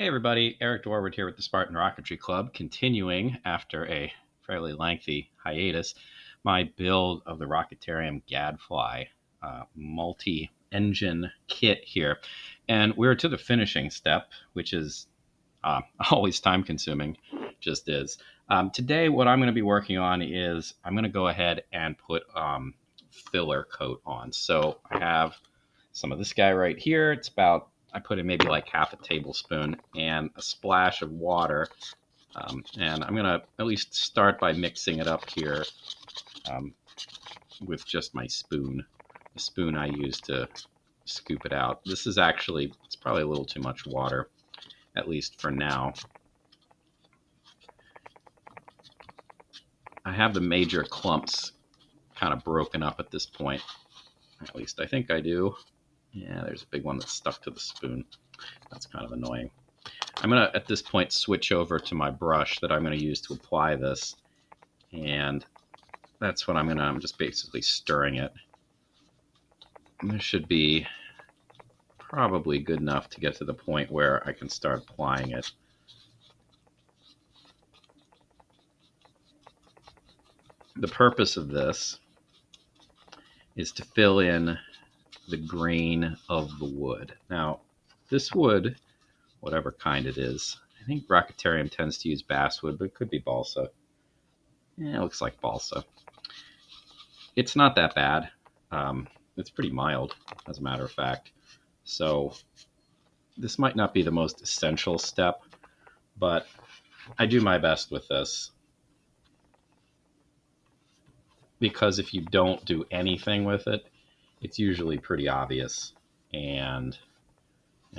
Hey everybody, Eric Dorward here with the Spartan Rocketry Club, continuing after a fairly lengthy hiatus, my build of the Rocketarium Gadfly multi-engine kit here. And we're to the finishing step, which is always time-consuming, just is. Today, what I'm going to be working on is I'm going to go ahead and put filler coat on. So I have some of this guy right here. I put in maybe like half a tablespoon and a splash of water. And I'm going to at least start by mixing it up here um, with just my spoon. The spoon I use to scoop it out. It's probably a little too much water, at least for now. I have the major clumps kind of broken up at this point. At least I think I do. Yeah, there's a big one that's stuck to the spoon. That's kind of annoying. I'm going to, at this point, switch over to my brush that I'm going to use to apply this. And that's what I'm just basically stirring it. And this should be probably good enough to get to the point where I can start applying it. The purpose of this is to fill in the grain of the wood. Now, this wood, whatever kind it is, I think Rocketarium tends to use basswood, but it could be balsa. Yeah, it looks like balsa. It's not that bad. It's pretty mild, as a matter of fact. So this might not be the most essential step, but I do my best with this. Because if you don't do anything with it, it's usually pretty obvious and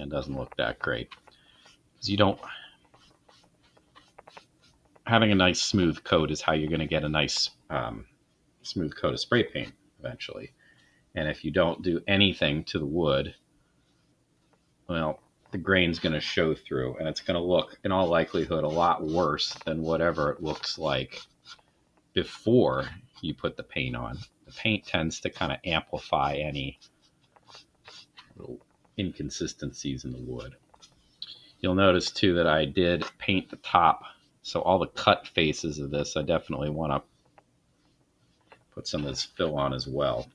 doesn't look that great. Because having a nice smooth coat is how you're going to get a nice smooth coat of spray paint eventually. And if you don't do anything to the wood, well, the grain's going to show through, and it's going to look, in all likelihood, a lot worse than whatever it looks like before you put the paint on. The paint tends to kind of amplify any little inconsistencies in the wood. You'll notice, too, that I did paint the top, so all the cut faces of this, I definitely want to put some of this fill on as well.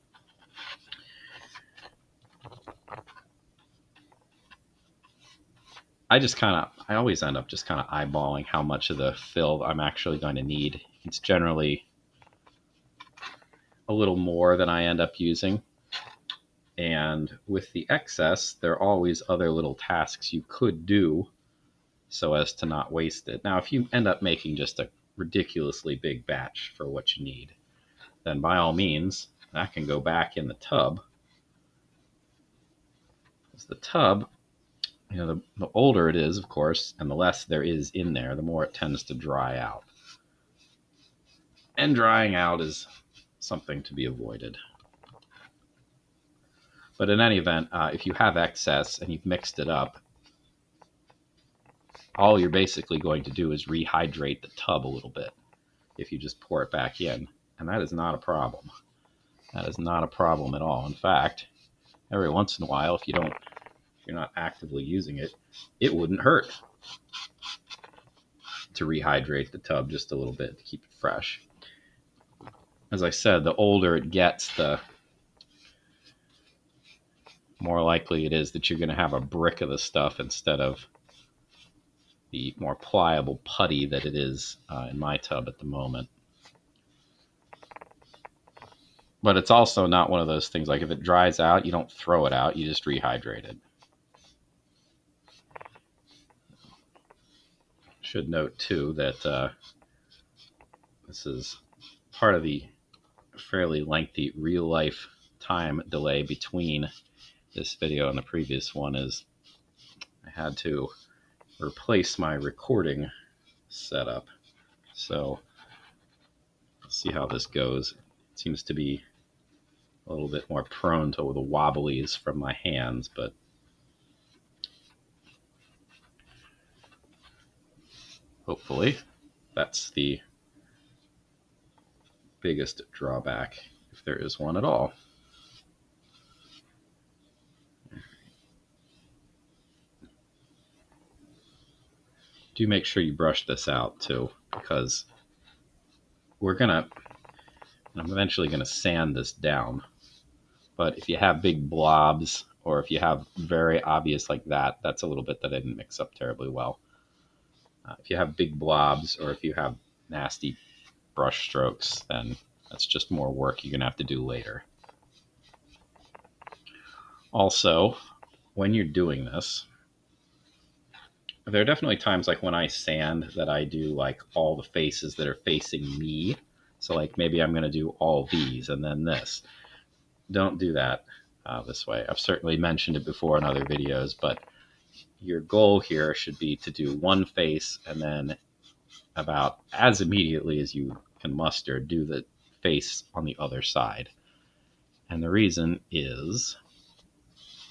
I always end up just kind of eyeballing how much of the fill I'm actually going to need. It's generally a little more than I end up using. And with the excess, there are always other little tasks you could do so as to not waste it. Now, if you end up making just a ridiculously big batch for what you need, then by all means, that can go back in the tub. Because the tub, the older it is, of course, and the less there is in there, the more it tends to dry out. And drying out is something to be avoided. But in any event, if you have excess and you've mixed it up, all you're basically going to do is rehydrate the tub a little bit if you just pour it back in. And that is not a problem. That is not a problem at all. In fact, every once in a while, if you're not actively using it, it wouldn't hurt to rehydrate the tub just a little bit to keep it fresh. As I said, the older it gets, the more likely it is that you're going to have a brick of the stuff instead of the more pliable putty that it is in my tub at the moment. But it's also not one of those things like if it dries out, you don't throw it out, you just rehydrate it. Should note too that this is part of the fairly lengthy real life time delay between this video and the previous one is I had to replace my recording setup. So let's see how this goes. It seems to be a little bit more prone to the wobblies from my hands, but hopefully that's the biggest drawback, if there is one at all. do make sure you brush this out too, because I'm eventually gonna sand this down. But if you have big blobs, or if you have very obvious like that, that's a little bit that I didn't mix up terribly well. If you have big blobs, or if you have nasty brush strokes, then that's just more work you're gonna have to do later. Also, when you're doing this, there are definitely times like when I sand that I do like all the faces that are facing me. So like maybe I'm going to do all these and then this. Don't do that this way. I've certainly mentioned it before in other videos, but your goal here should be to do one face and then about as immediately as you can muster, do the face on the other side. And the reason is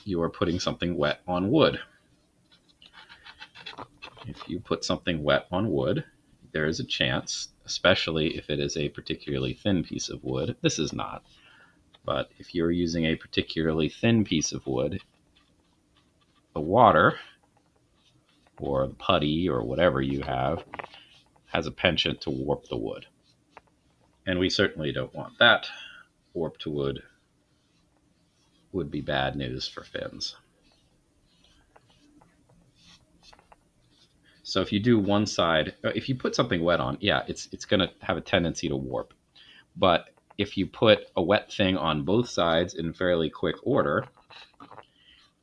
you are putting something wet on wood. If you put something wet on wood, there is a chance, especially if it is a particularly thin piece of wood. This is not. But if you're using a particularly thin piece of wood, the water or the putty or whatever you have has a penchant to warp the wood. And we certainly don't want that. Warped wood would be bad news for fins. So if you do one side, if you put something wet on, yeah, it's going to have a tendency to warp. But if you put a wet thing on both sides in fairly quick order,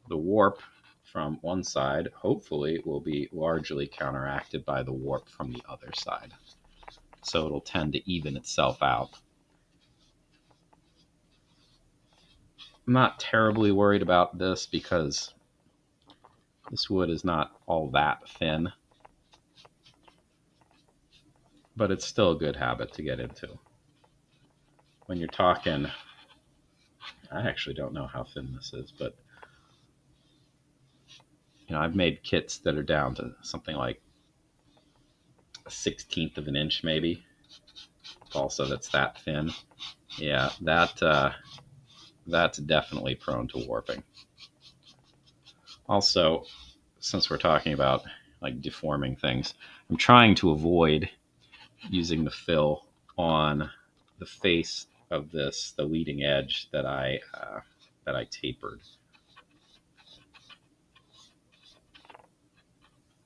the warp from one side hopefully will be largely counteracted by the warp from the other side. So it'll tend to even itself out. I'm not terribly worried about this because this wood is not all that thin, but it's still a good habit to get into. When you're talking, I actually don't know how thin this is, but I've made kits that are down to something like a 16th of an inch, maybe. Also, that's that thin. Yeah, that's definitely prone to warping. Also, since we're talking about like deforming things, I'm trying to avoid using the fill on the face of this, the leading edge that I tapered.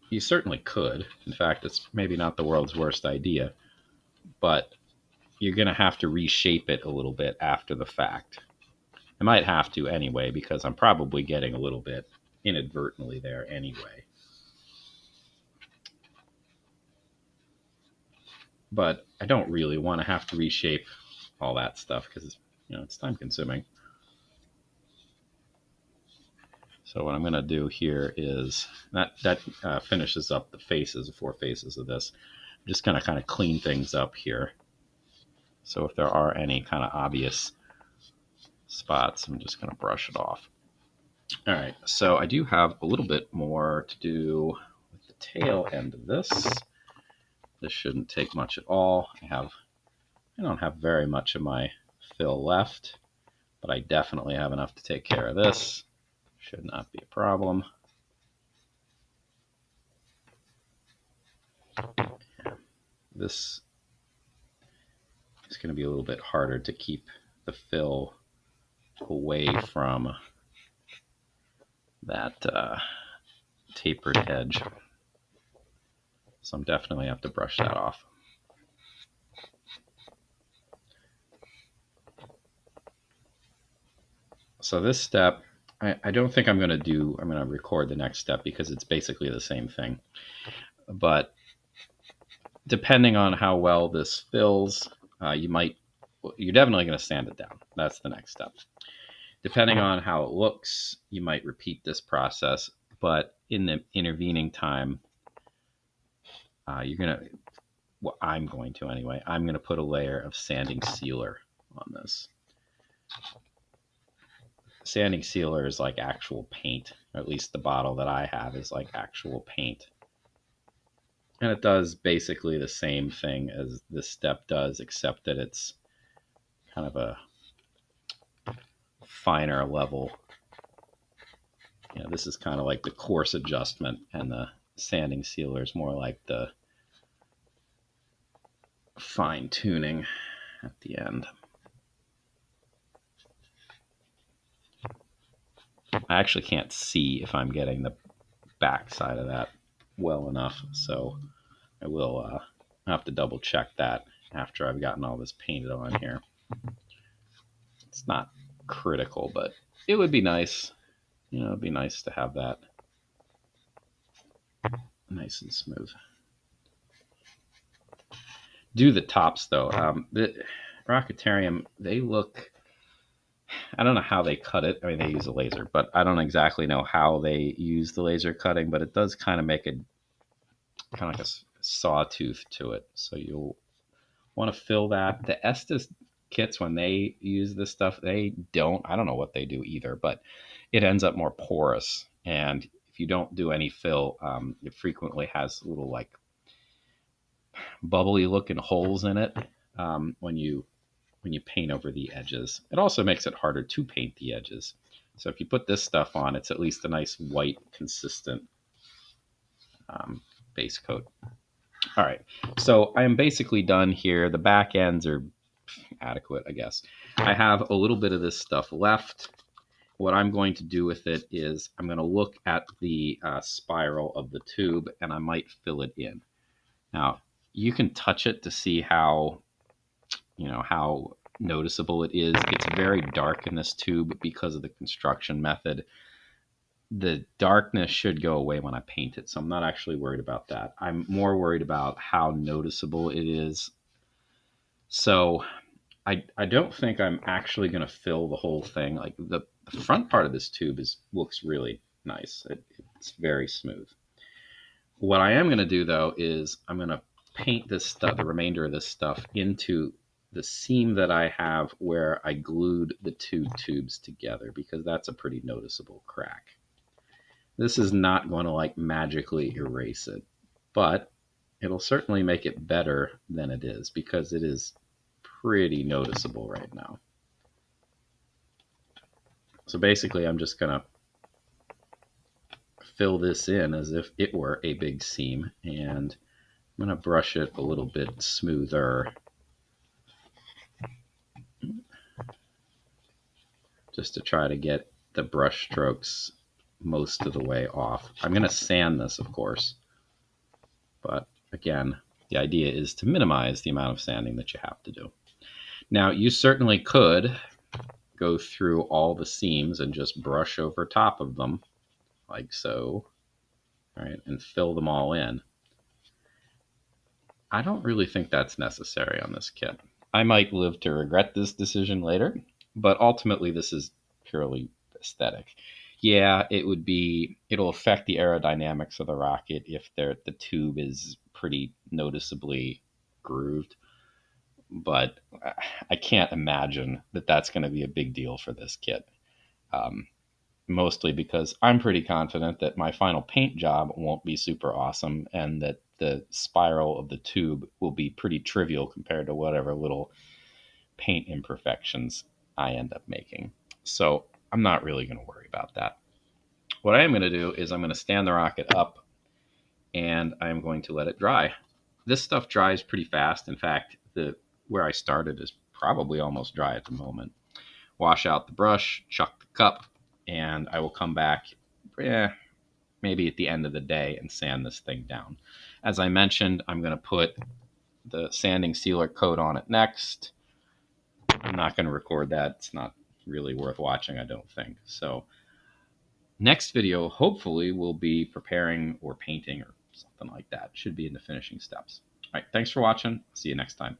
You certainly could. In fact, it's maybe not the world's worst idea, but you're going to have to reshape it a little bit after the fact. I might have to anyway, because I'm probably getting a little bit inadvertently there anyway. But I don't really want to have to reshape all that stuff because it's time consuming. So what I'm going to do here is that finishes up the faces, the four faces of this. I'm just going to kind of clean things up here. So if there are any kind of obvious spots, I'm just going to brush it off. All right, so I do have a little bit more to do with the tail end of this. This shouldn't take much at all. I don't have very much of my fill left, but I definitely have enough to take care of this. Should not be a problem. This is going to be a little bit harder to keep the fill away from that tapered edge. So I'm definitely have to brush that off. So this step, I don't think I'm going to record the next step because it's basically the same thing. But depending on how well this fills, you're definitely going to sand it down. That's the next step. Depending on how it looks, you might repeat this process, but in the intervening time, I'm going to anyway, I'm going to put a layer of sanding sealer on this. Sanding sealer is like actual paint, or at least the bottle that I have is like actual paint. And it does basically the same thing as this step does, except that it's kind of a finer level. This is kind of like the coarse adjustment, and the sanding sealer is more like the fine tuning at the end. I actually can't see if I'm getting the back side of that well enough, so I will have to double check that after I've gotten all this painted on here. It's not critical, but it would be nice. You know, it'd be nice to have that nice and smooth. Do the tops though. The Rocketarium, they look. I don't know how they cut it. I mean, they use a laser, but I don't exactly know how they use the laser cutting. But it does kind of make a kind of like a sawtooth to it. So you'll want to fill that. The Estes kits, when they use this stuff, they don't. I don't know what they do either, but it ends up more porous. And if you don't do any fill, it frequently has little like bubbly looking holes in it when you paint over the edges. It also makes it harder to paint the edges. So if you put this stuff on, it's at least a nice white, consistent base coat. All right, so I am basically done here. The back ends are adequate, I guess. I have a little bit of this stuff left. What I'm going to do with it is I'm going to look at the spiral of the tube, and I might fill it in. Now, you can touch it to see how noticeable it is. It's very dark in this tube because of the construction method. The darkness should go away when I paint it, so I'm not actually worried about that. I'm more worried about how noticeable it is. So I don't think I'm actually going to fill the whole thing. Like the front part of this tube looks really nice. It's very smooth. What I am going to do though is I'm going to paint this stuff, the remainder of this stuff, into the seam that I have where I glued the two tubes together, because that's a pretty noticeable crack. This is not going to like magically erase it, but it'll certainly make it better than it is, because it is pretty noticeable right now. So basically I'm just going to fill this in as if it were a big seam, and I'm going to brush it a little bit smoother just to try to get the brush strokes most of the way off. I'm going to sand this, of course, but again, the idea is to minimize the amount of sanding that you have to do. Now, you certainly could go through all the seams and just brush over top of them, like so, right, and fill them all in. I don't really think that's necessary on this kit. I might live to regret this decision later, but ultimately this is purely aesthetic. Yeah, it'll affect the aerodynamics of the rocket if the tube is pretty noticeably grooved, but I can't imagine that that's going to be a big deal for this kit. Mostly because I'm pretty confident that my final paint job won't be super awesome, and that the spiral of the tube will be pretty trivial compared to whatever little paint imperfections I end up making. So I'm not really going to worry about that. What I am going to do is I'm going to stand the rocket up, and I'm going to let it dry. This stuff dries pretty fast. In fact, where I started is probably almost dry at the moment. Wash out the brush, chuck the cup, and I will come back maybe at the end of the day and sand this thing down. As I mentioned, I'm going to put the sanding sealer coat on it next. I'm not going to record that. It's not really worth watching, I don't think. So next video, hopefully, we'll be preparing or painting or something like that. Should be in the finishing steps. All right, thanks for watching. See you next time.